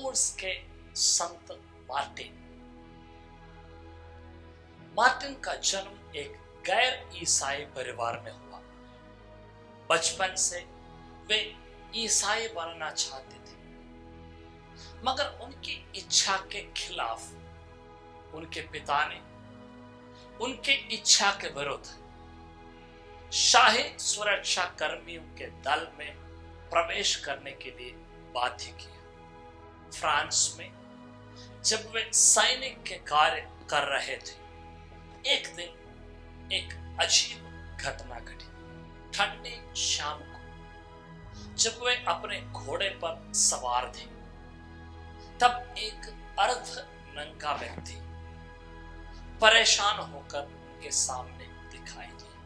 Tours के संत Martin. Martin का जन्म एक गैर ईसाई परिवार में हुआ। बचपन से वे ईसाई बनना चाहते थे, मगर उनकी इच्छा के खिलाफ उनके पिता ने उनके इच्छा के विरुद्ध शाही सुरक्षा कर्मियों के दल में प्रवेश करने के लिए बाध्य किया। फ्रांस में जब वे सैनिक के कार्य कर रहे थे, एक दिन एक अजीब घटना घटी। ठंडी शाम को जब वे अपने घोड़े पर सवार थे, तब एक अर्ध नंगा व्यक्ति परेशान होकर उनके सामने दिखाई दिया।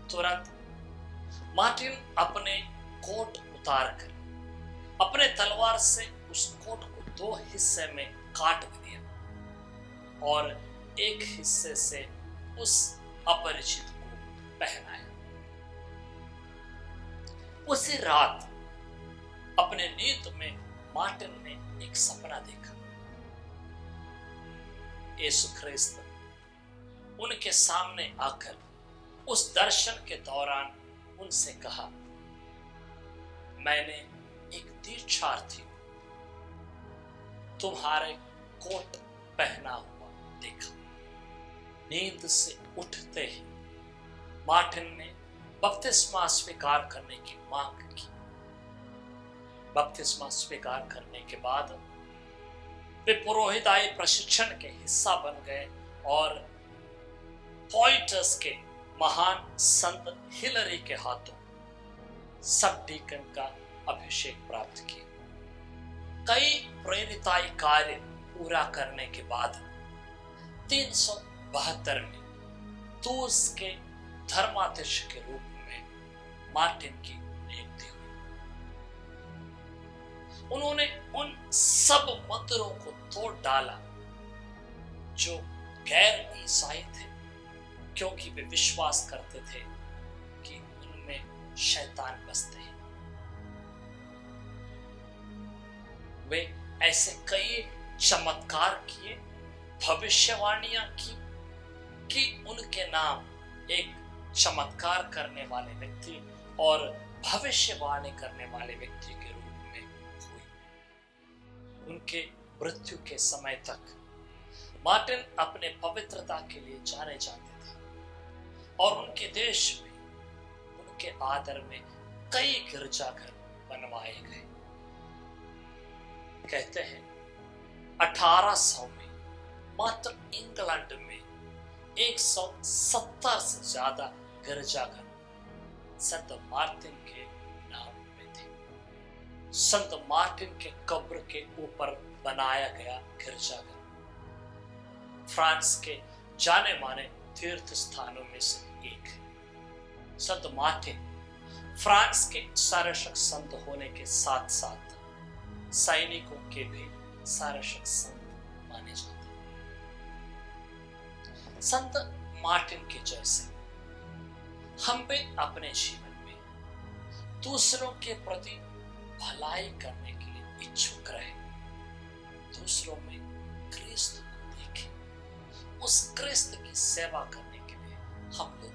तुरंत मार्टिन अपने कोट उतारकर अपने तलवार से उस कोट को 2 हिस्से में काट दिया और एक हिस्से से उस अपरिचित को पहनाया। उसी रात अपने नींद में मार्टिन ने एक सपना देखा। यीशु ख्रिस्त उनके सामने आकर उस दर्शन के दौरान उनसे कहा, मैंने एक तीर्थयात्री तुम्हारे कोट पहना हुआ देखा। नींद से उठते ही मार्टिन ने बपतिस्मा स्वीकार करने की मांग की। बपतिस्मा स्वीकार करने के बाद वे पुरोहिताई प्रशिक्षण के हिस्सा बन गए और पॉइंटर्स के महान संत हिलरी के हाथों सब डीकन का अभिषेक प्राप्त किया। कई प्रेरिताई कार्य पूरा करने के बाद 372 में टूर्स के धर्माध्यक्ष के रूप में मार्टिन की नियुक्ति हुई। उन्होंने उन सब मंदिरों को तोड़ डाला जो गैर ईसाई थे, क्योंकि वे विश्वास करते थे कि उनमें शैतान बसते हैं। वे ऐसे कई चमत्कार किए, भविष्यवाणियां की कि उनके नाम एक चमत्कार करने वाले व्यक्ति और भविष्यवाणी करने वाले व्यक्ति के रूप में हुई। उनके मृत्यु के समय तक मार्टिन अपने पवित्रता के लिए जाने जाते थे और उनके देश में उनके आदर में कई गिरजाघर बनवाए गए। कहते हैं 1800 में मात्र इंग्लैंड में 170 से ज्यादा गिरजाघर संत मार्टिन के नाम में थे। संत मार्टिन के कब्र के ऊपर बनाया गया गिरजाघर फ्रांस के जाने माने तीर्थ स्थानों में से एक है। संत मार्टिन फ्रांस के संरक्षक संत होने के साथ साथ सैनिकों के भी संरक्षक संत माने जाते हैं। संत मार्टिन के जैसे हम भी अपने जीवन में दूसरों के प्रति भलाई करने के लिए इच्छुक रहे, दूसरों में क्रिस्त को देखें, उस क्रिस्त की सेवा करने के लिए हम लोग